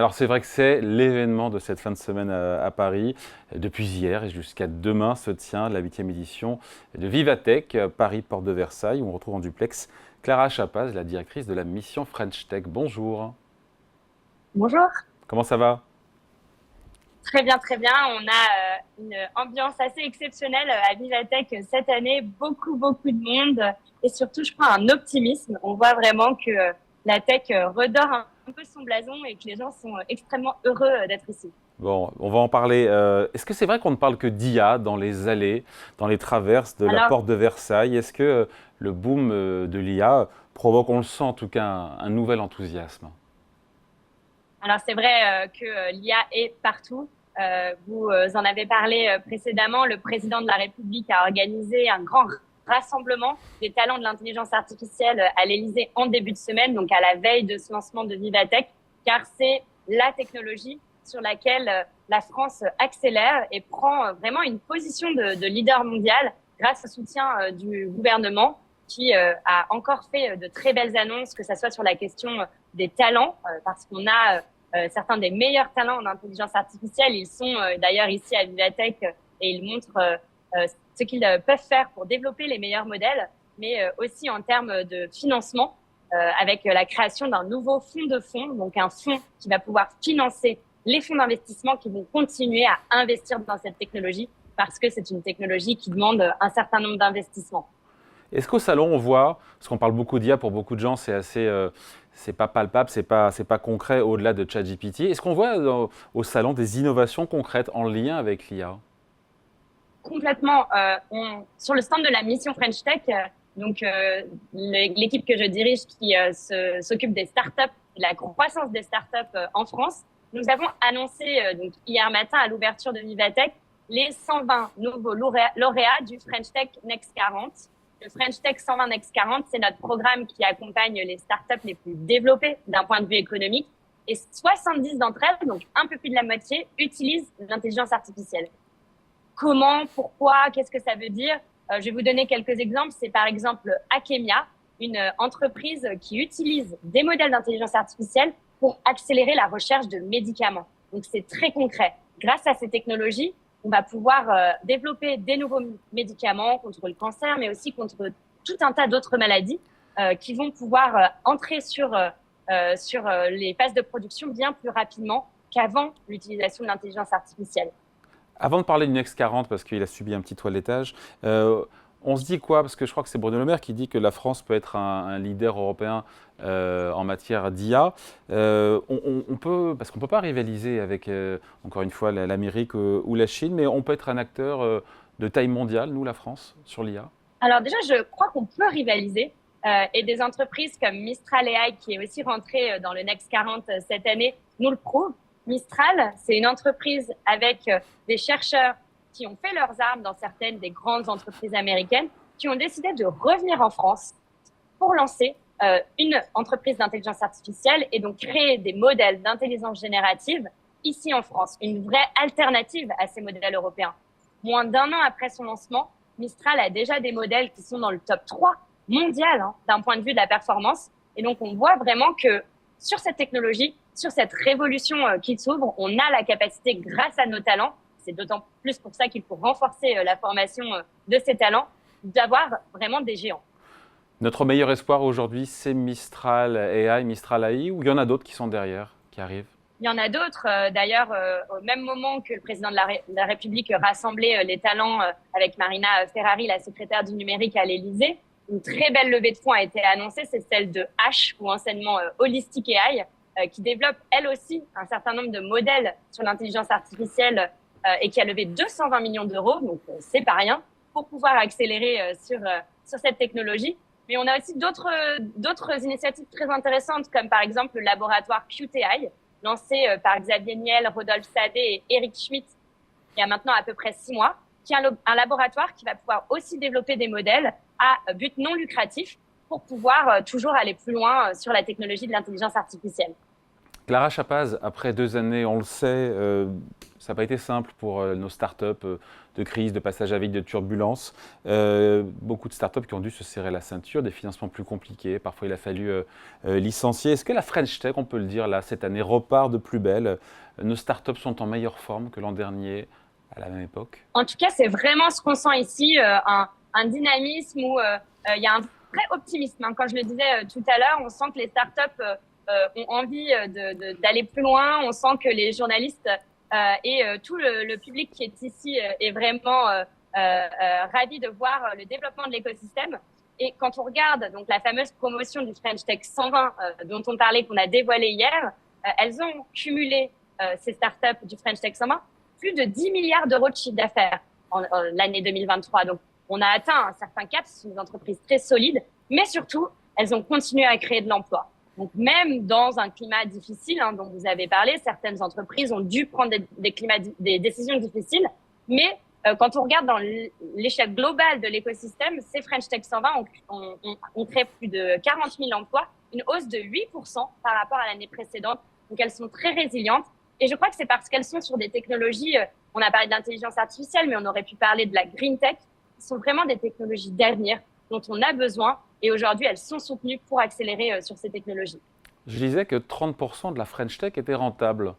Alors c'est vrai que c'est l'événement de cette fin de semaine à Paris. Depuis hier et jusqu'à demain se tient la 8e édition de Vivatech, Paris Porte de Versailles, où on retrouve en duplex Clara Chapaz, la directrice de la mission French Tech. Bonjour, Bonjour. comment ça va? Très bien, très bien. On a une ambiance assez exceptionnelle à Vivatech cette année. Beaucoup, beaucoup de monde et surtout, je crois, un optimisme. On voit vraiment que la tech redore un peu son blason et que les gens sont extrêmement heureux d'être ici. Bon, on va en parler. Est-ce que c'est vrai qu'on ne parle que d'IA dans les allées, dans les traverses de la Alors, Porte de Versailles? Est-ce que le boom de l'IA provoque, on le sent en tout cas, un nouvel enthousiasme? alors, c'est vrai que l'IA est partout. Vous en avez parlé précédemment. Le président de la République a organisé un grand rassemblement des talents de l'intelligence artificielle à l'Élysée en début de semaine, donc à la veille de ce lancement de Vivatech, car c'est la technologie sur laquelle la France accélère et prend vraiment une position de leader mondial grâce au soutien du gouvernement qui a encore fait de très belles annonces, que ce soit sur la question des talents, parce qu'on a certains des meilleurs talents en intelligence artificielle. Ils sont d'ailleurs ici à Vivatech et ils montrent ce qu'ils peuvent faire pour développer les meilleurs modèles, mais aussi en termes de financement, avec la création d'un nouveau fonds, donc un fonds qui va pouvoir financer les fonds d'investissement qui vont continuer à investir dans cette technologie parce que c'est une technologie qui demande un certain nombre d'investissements. Est-ce qu'au salon, on voit, parce qu'on parle beaucoup d'IA pour beaucoup de gens, c'est assez, c'est pas palpable, c'est pas concret au-delà de ChatGPT. Est-ce qu'on voit au salon des innovations concrètes en lien avec l'IA? Complètement. Sur le stand de la mission French Tech, donc l'équipe que je dirige qui s'occupe des startups, de la croissance des startups en France, nous avons annoncé donc hier matin à l'ouverture de Vivatech les 120 nouveaux lauréats du French Tech Next 40. Le French Tech 120 Next 40, c'est notre programme qui accompagne les startups les plus développées d'un point de vue économique. Et 70 d'entre elles, donc un peu plus de la moitié, utilisent l'intelligence artificielle. Comment, pourquoi, qu'est-ce que ça veut dire? Je vais vous donner quelques exemples. C'est par exemple Akemia, une entreprise qui utilise des modèles d'intelligence artificielle pour accélérer la recherche de médicaments. Donc c'est très concret. Grâce à ces technologies, on va pouvoir développer des nouveaux médicaments contre le cancer, mais aussi contre tout un tas d'autres maladies qui vont pouvoir entrer sur les phases de production bien plus rapidement qu'avant l'utilisation de l'intelligence artificielle. Avant de parler du Next 40, parce qu'il a subi un petit toilettage, on se dit quoi? Parce que je crois que c'est Bruno Le Maire qui dit que la France peut être un leader européen en matière d'IA. On peut, parce qu'on ne peut pas rivaliser avec, encore une fois, l'Amérique ou la Chine, mais on peut être un acteur de taille mondiale, nous, la France, sur l'IA. Alors déjà, je crois qu'on peut rivaliser et des entreprises comme Mistral AI, qui est aussi rentrée dans le Next 40 cette année, nous le prouvent. Mistral, c'est une entreprise avec des chercheurs qui ont fait leurs armes dans certaines des grandes entreprises américaines, qui ont décidé de revenir en France pour lancer une entreprise d'intelligence artificielle et donc créer des modèles d'intelligence générative ici en France, une vraie alternative à ces modèles européens. Moins d'un an après son lancement, Mistral a déjà des modèles qui sont dans le top 3 mondial d'un point de vue de la performance. Et donc, on voit vraiment que sur cette technologie, sur cette révolution qui s'ouvre, on a la capacité, grâce à nos talents, c'est d'autant plus pour ça qu'il faut renforcer la formation de ces talents, d'avoir vraiment des géants. Notre meilleur espoir aujourd'hui, c'est Mistral AI, Mistral AI, ou il y en a d'autres qui sont derrière, qui arrivent? Il y en a d'autres, d'ailleurs, au même moment que le président de la République rassemblait les talents avec Marina Ferrari, la secrétaire du numérique à l'Élysée. Une très belle levée de fonds a été annoncée, c'est celle de H, ou enseignement Holistic AI, qui développe elle aussi un certain nombre de modèles sur l'intelligence artificielle et qui a levé 220 millions d'euros, donc c'est pas rien, pour pouvoir accélérer sur cette technologie. Mais on a aussi d'autres initiatives très intéressantes, comme par exemple le laboratoire QTI, lancé par Xavier Niel, Rodolphe Sadé et Eric Schmidt il y a maintenant à peu près 6 mois, qui est un laboratoire qui va pouvoir aussi développer des modèles à but non lucratif pour pouvoir toujours aller plus loin sur la technologie de l'intelligence artificielle. Clara Chapaz, après 2 années, on le sait, ça n'a pas été simple pour nos startups de crise, de passage à vide, de turbulence. Beaucoup de startups qui ont dû se serrer la ceinture, des financements plus compliqués. Parfois, il a fallu licencier. Est-ce que la French Tech, on peut le dire là, cette année repart de plus belle? Nos startups sont en meilleure forme que l'an dernier à la même époque? En tout cas, c'est vraiment ce qu'on sent ici, un dynamisme où il y a un vrai optimisme. Quand je le disais tout à l'heure, on sent que les startups ont envie d'aller plus loin. On sent que les journalistes et tout le public qui est ici est vraiment ravi de voir le développement de l'écosystème. Et quand on regarde donc la fameuse promotion du French Tech 120 dont on parlait, qu'on a dévoilée hier, elles ont cumulé ces startups du French Tech 120 plus de 10 milliards d'euros de chiffre d'affaires en l'année 2023. Donc, on a atteint un certain cap. Ce sont des entreprises très solides, mais surtout, elles ont continué à créer de l'emploi. Donc, même dans un climat difficile dont vous avez parlé, certaines entreprises ont dû prendre des décisions difficiles. Mais quand on regarde dans l'échelle globale de l'écosystème, ces French Tech 120 ont créé plus de 40 000 emplois, une hausse de 8% par rapport à l'année précédente. Donc, elles sont très résilientes. Et je crois que c'est parce qu'elles sont sur des technologies, on a parlé de l'intelligence artificielle, mais on aurait pu parler de la green tech, qui sont vraiment des technologies d'avenir dont on a besoin. Et aujourd'hui, elles sont soutenues pour accélérer sur ces technologies. Je disais que 30% de la French Tech était rentable.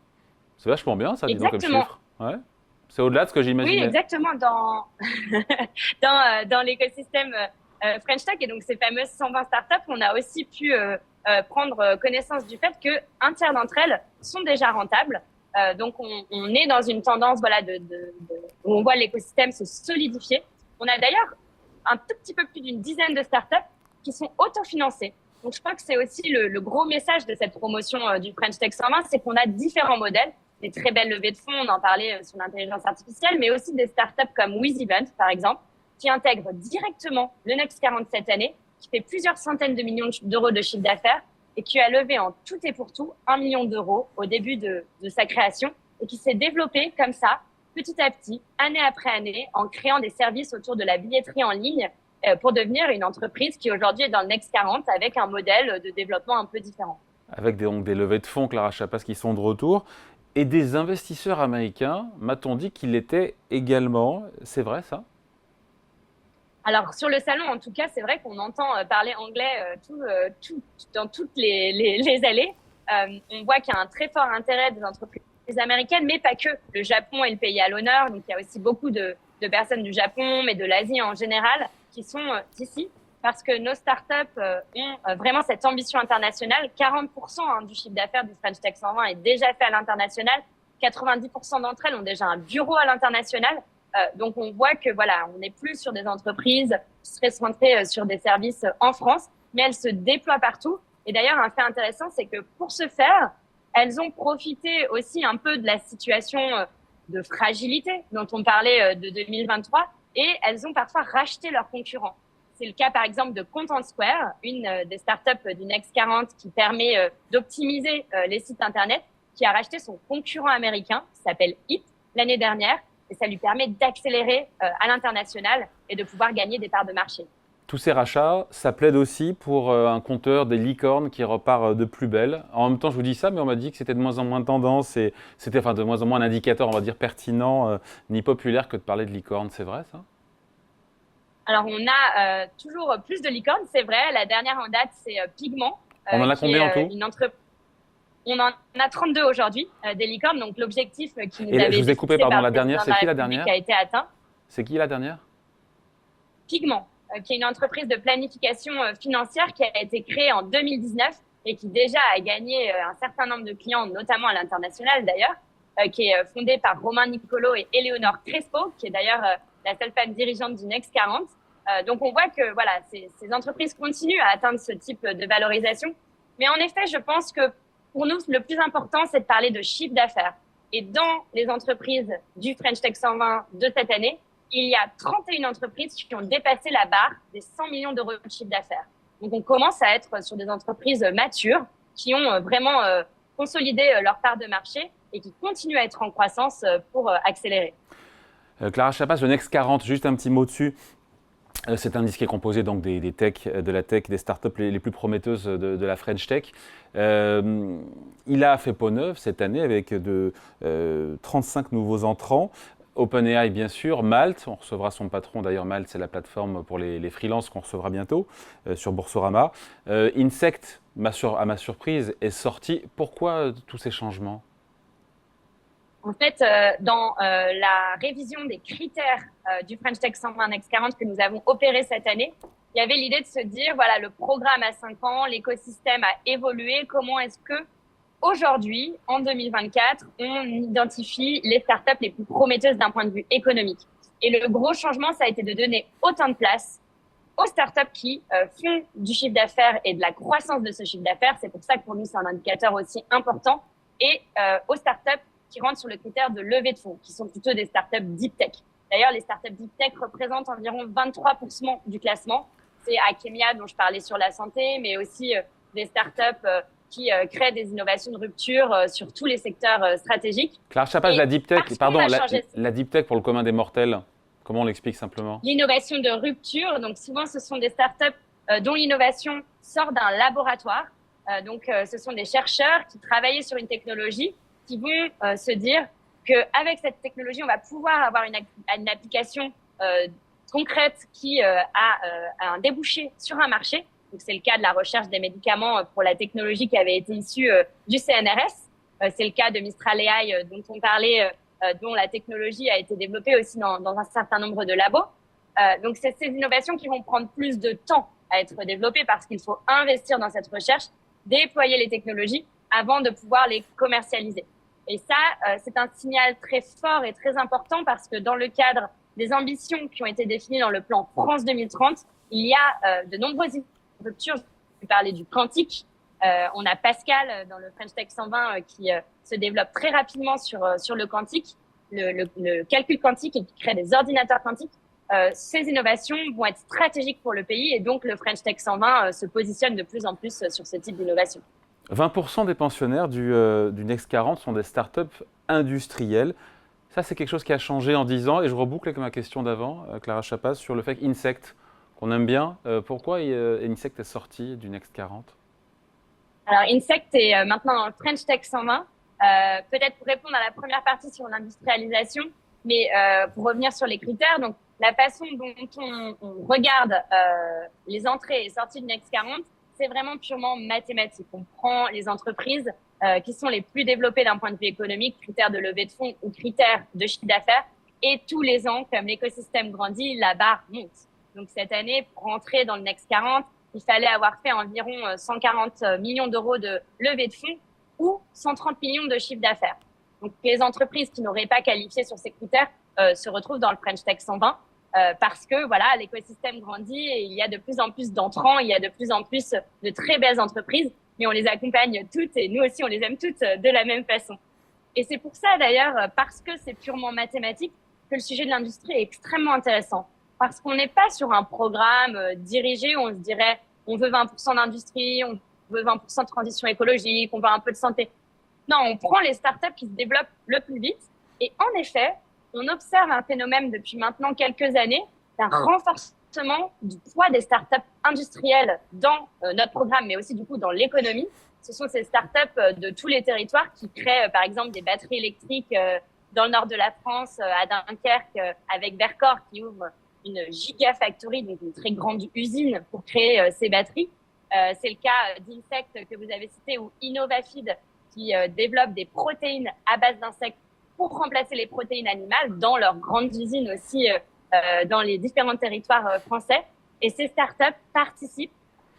C'est vachement bien, ça, dis donc, comme Exactement. chiffre. Ouais. C'est au-delà de ce que Oui, j'imaginais. exactement, dans l'écosystème French Tech et donc ces fameuses 120 startups, on a aussi pu prendre connaissance du fait qu'un tiers d'entre elles sont déjà rentables. Donc, on est dans une tendance où on voit l'écosystème se solidifier. On a d'ailleurs un tout petit peu plus d'une dizaine de startups qui sont autofinancées. Donc, je crois que c'est aussi le gros message de cette promotion du French Tech 120, c'est qu'on a différents modèles, des très belles levées de fonds, on en parlait sur l'intelligence artificielle, mais aussi des startups comme WizEvent, par exemple, qui intègrent directement le Next 40 cette année, qui fait plusieurs centaines de millions d'euros de chiffre d'affaires et qui a levé en tout et pour tout 1 million d'euros au début de sa création et qui s'est développé comme ça, petit à petit, année après année, en créant des services autour de la billetterie en ligne pour devenir une entreprise qui aujourd'hui est dans le Next 40 avec un modèle de développement un peu différent. Avec donc des levées de fonds, Clara Chapaz, qui sont de retour, et des investisseurs américains, m'a-t-on dit qu'il était également. C'est vrai, ça? Alors, sur le salon, en tout cas, c'est vrai qu'on entend parler anglais dans toutes les allées. On voit qu'il y a un très fort intérêt des entreprises américaines, mais pas que. Le Japon est le pays à l'honneur, donc il y a aussi beaucoup de personnes du Japon, mais de l'Asie en général, qui sont ici, parce que nos startups ont vraiment cette ambition internationale. 40% du chiffre d'affaires du French Tech 120 est déjà fait à l'international. 90% d'entre elles ont déjà un bureau à l'international. Donc, on voit que voilà, on n'est plus sur des entreprises qui seraient centrées sur des services en France, mais elles se déploient partout. Et d'ailleurs, un fait intéressant, c'est que pour ce faire, elles ont profité aussi un peu de la situation de fragilité dont on parlait de 2023, et elles ont parfois racheté leurs concurrents. C'est le cas, par exemple, de Content Square, une des startups du Next 40 qui permet d'optimiser les sites Internet, qui a racheté son concurrent américain, qui s'appelle Hip, l'année dernière. Et ça lui permet d'accélérer à l'international et de pouvoir gagner des parts de marché. Tous ces rachats, ça plaide aussi pour un compteur des licornes qui repart de plus belle. En même temps, je vous dis ça, mais on m'a dit que c'était de moins en moins tendance et c'était de moins en moins un indicateur, on va dire, pertinent ni populaire que de parler de licorne. C'est vrai, ça? Alors, on a toujours plus de licornes, c'est vrai. La dernière en date, c'est Pigment. On en a combien en tout? On en a 32 aujourd'hui, des licornes. Donc, l'objectif qui nous et avait je vous ai coupé, pardon, la dernière, c'est qui la République dernière? a été atteint. C'est qui la dernière? Pigment, qui est une entreprise de planification financière qui a été créée en 2019 et qui déjà a gagné un certain nombre de clients, notamment à l'international d'ailleurs, qui est fondée par Romain Nicolo et Éléonore Crespo, qui est d'ailleurs la seule femme dirigeante du Next 40. Donc, on voit que voilà, ces entreprises continuent à atteindre ce type de valorisation. Mais en effet, je pense que pour nous, le plus important, c'est de parler de chiffre d'affaires. Et dans les entreprises du French Tech 120 de cette année, il y a 31 entreprises qui ont dépassé la barre des 100 millions d'euros de chiffre d'affaires. Donc, on commence à être sur des entreprises matures qui ont vraiment consolidé leur part de marché et qui continuent à être en croissance pour accélérer. Clara Chapaz, le Next 40, juste un petit mot dessus. cet indice qui est composé donc des tech, de la tech, des startups les plus prometteuses de la French Tech. Il a fait peau neuve cette année avec 35 nouveaux entrants. OpenAI, bien sûr, Malte, on recevra son patron, d'ailleurs Malte, c'est la plateforme pour les freelances qu'on recevra bientôt sur Boursorama. Insect, à ma surprise, est sorti. Pourquoi tous ces changements? En fait, dans la révision des critères du French Tech 120 Next 40 que nous avons opéré cette année, il y avait l'idée de se dire, voilà, le programme a 5 ans, l'écosystème a évolué, comment est-ce que aujourd'hui, en 2024, on identifie les startups les plus prometteuses d'un point de vue économique. Et le gros changement, ça a été de donner autant de place aux startups qui font du chiffre d'affaires et de la croissance de ce chiffre d'affaires. C'est pour ça que pour nous, c'est un indicateur aussi important. Et aux startups qui rentrent sur le critère de levée de fonds, qui sont plutôt des startups deep tech. D'ailleurs, les startups deep tech représentent environ 23% du classement. C'est Akemia dont je parlais sur la santé, mais aussi des startups qui créent des innovations de rupture sur tous les secteurs stratégiques. Clara Chapaz, la deep tech, pardon, la deep tech pour le commun des mortels, comment on l'explique simplement? L'innovation de rupture, donc souvent ce sont des startups dont l'innovation sort d'un laboratoire. Donc ce sont des chercheurs qui travaillent sur une technologie qui vont se dire qu'avec cette technologie, on va pouvoir avoir une application concrète qui a un débouché sur un marché. Donc, c'est le cas de la recherche des médicaments pour la technologie qui avait été issue du CNRS. C'est le cas de Mistral AI dont on parlait, dont la technologie a été développée aussi dans un certain nombre de labos. Donc, c'est ces innovations qui vont prendre plus de temps à être développées parce qu'il faut investir dans cette recherche, déployer les technologies avant de pouvoir les commercialiser. Et ça, c'est un signal très fort et très important parce que dans le cadre des ambitions qui ont été définies dans le plan France 2030, il y a de nombreuses ruptures. Je parlais du quantique. On a Pascal dans le French Tech 120 qui se développe très rapidement sur le quantique, le calcul quantique et qui crée des ordinateurs quantiques. Ces innovations vont être stratégiques pour le pays et donc le French Tech 120 se positionne de plus en plus sur ce type d'innovation. 20% des pensionnaires du Next 40 sont des startups industrielles. Ça, c'est quelque chose qui a changé en 10 ans. Et je reboucle avec ma question d'avant, Clara Chapaz, sur le fait qu'Insect, qu'on aime bien, pourquoi Insect est sorti du Next 40? Alors, Insect est maintenant dans le French Tech 120. Peut-être pour répondre à la première partie sur l'industrialisation, mais pour revenir sur les critères, donc la façon dont on regarde les entrées et sorties du Next 40, c'est vraiment purement mathématique. On prend les entreprises qui sont les plus développées d'un point de vue économique, critères de levée de fonds ou critères de chiffre d'affaires. Et tous les ans, comme l'écosystème grandit, la barre monte. Donc cette année, pour rentrer dans le Next 40, il fallait avoir fait environ 140 millions d'euros de levée de fonds ou 130 millions de chiffre d'affaires. Donc les entreprises qui n'auraient pas qualifié sur ces critères se retrouvent dans le French Tech 120 parce que voilà, l'écosystème grandit et il y a de plus en plus d'entrants, il y a de plus en plus de très belles entreprises, mais on les accompagne toutes et nous aussi on les aime toutes de la même façon. Et c'est pour ça d'ailleurs, parce que c'est purement mathématique, que le sujet de l'industrie est extrêmement intéressant. Parce qu'on n'est pas sur un programme dirigé où on se dirait on veut 20% d'industrie, on veut 20% de transition écologique, on veut un peu de santé. Non, on prend les startups qui se développent le plus vite. Et en effet, on observe un phénomène depuis maintenant quelques années d'un renforcement du poids des startups industrielles dans notre programme, mais aussi du coup dans l'économie. Ce sont ces startups de tous les territoires qui créent par exemple des batteries électriques dans le nord de la France, à Dunkerque, avec Vercor qui ouvre une gigafactory, donc une très grande usine pour créer ces batteries. C'est le cas d'Insect que vous avez cité ou Innovafeed qui développe des protéines à base d'insectes pour remplacer les protéines animales dans leurs grandes usines aussi dans les différents territoires français. Et ces startups participent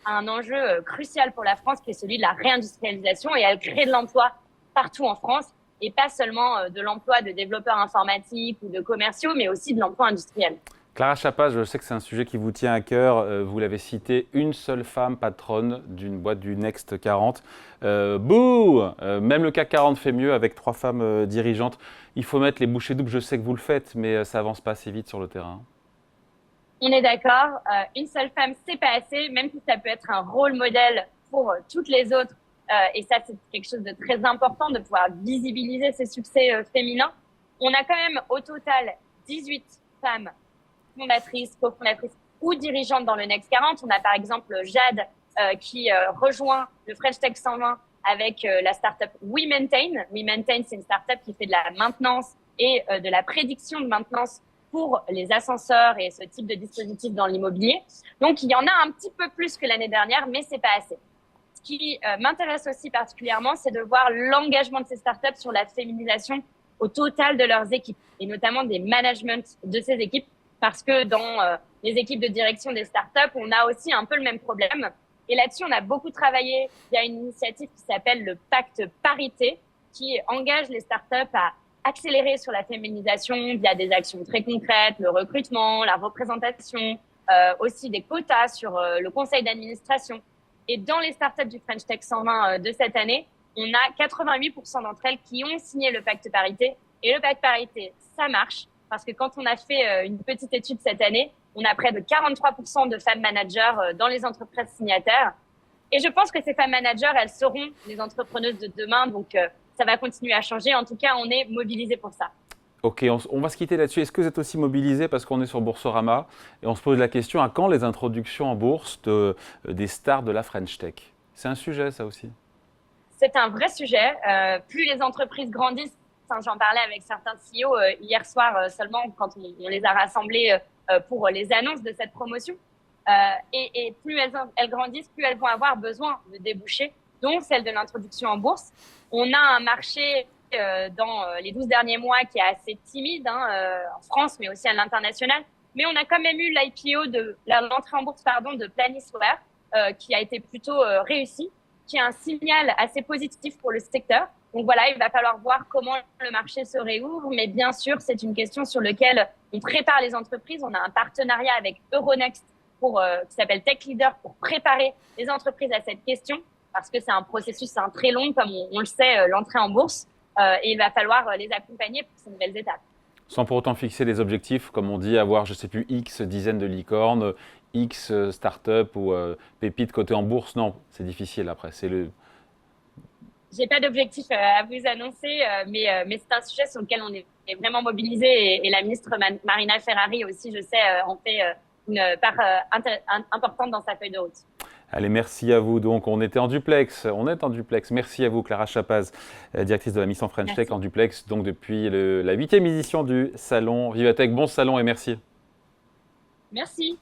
à un enjeu crucial pour la France qui est celui de la réindustrialisation et elles créent de l'emploi partout en France et pas seulement de l'emploi de développeurs informatiques ou de commerciaux, mais aussi de l'emploi industriel. Clara Chapaz, je sais que c'est un sujet qui vous tient à cœur. Vous l'avez cité, une seule femme patronne d'une boîte du Next 40. Bouh Même le CAC 40 fait mieux avec 3 femmes dirigeantes. Il faut mettre les bouchées doubles, je sais que vous le faites, mais ça avance pas assez vite sur le terrain. On est d'accord, une seule femme, c'est pas assez, même si ça peut être un rôle modèle pour toutes les autres. Et ça, c'est quelque chose de très important de pouvoir visibiliser ces succès féminins. On a quand même au total 18 femmes fondatrices, cofondatrices ou dirigeantes dans le Next 40. On a par exemple Jade qui rejoint le French Tech 120 avec la startup WeMaintain. WeMaintain, c'est une startup qui fait de la maintenance et de la prédiction de maintenance pour les ascenseurs et ce type de dispositif dans l'immobilier. Donc, il y en a un petit peu plus que l'année dernière, mais c'est pas assez. Ce qui m'intéresse aussi particulièrement, c'est de voir l'engagement de ces startups sur la féminisation au total de leurs équipes et notamment des managements de ces équipes, parce que dans les équipes de direction des startups, on a aussi un peu le même problème. Et là-dessus, on a beaucoup travaillé. Il y a une initiative qui s'appelle le Pacte Parité, qui engage les startups à accélérer sur la féminisation via des actions très concrètes, le recrutement, la représentation, aussi des quotas sur le conseil d'administration. Et dans les startups du French Tech 120 de cette année, on a 88% d'entre elles qui ont signé le Pacte Parité. Et le Pacte Parité, ça marche, parce que quand on a fait une petite étude cette année, on a près de 43% de femmes managers dans les entreprises signataires. Et je pense que ces femmes managers, elles seront les entrepreneuses de demain. Donc, ça va continuer à changer. En tout cas, on est mobilisés pour ça. Ok, on va se quitter là-dessus. Est-ce que vous êtes aussi mobilisé parce qu'on est sur Boursorama et on se pose la question à quand les introductions en bourse des stars de la French Tech? C'est un sujet, ça aussi. C'est un vrai sujet. Plus les entreprises grandissent, j'en parlais avec certains CEO hier soir seulement quand on les a rassemblés pour les annonces de cette promotion. Et plus elles grandissent, plus elles vont avoir besoin de débouchés, dont celle de l'introduction en bourse. On a un marché dans les 12 derniers mois qui est assez timide en France, mais aussi à l'international. Mais on a quand même eu l'entrée en bourse de Planisware qui a été plutôt réussie, qui est un signal assez positif pour le secteur. Donc voilà, il va falloir voir comment le marché se réouvre. Mais bien sûr, c'est une question sur laquelle on prépare les entreprises. On a un partenariat avec Euronext qui s'appelle Tech Leader pour préparer les entreprises à cette question. Parce que c'est un processus très long, comme on le sait, l'entrée en bourse. Et il va falloir les accompagner pour ces nouvelles étapes. Sans pour autant fixer des objectifs, comme on dit, avoir, je ne sais plus, X dizaines de licornes, X start-up ou pépites cotées en bourse. Non, c'est difficile après. J'ai pas d'objectif à vous annoncer, mais c'est un sujet sur lequel on est vraiment mobilisé et la ministre Marina Ferrari aussi, je sais, en fait une part importante dans sa feuille de route. Allez, merci à vous. Donc, on est en duplex. Merci à vous, Clara Chapaz, directrice de la mission French Tech en duplex, donc depuis la 8e édition du salon Vivatech. Bon salon et merci. Merci.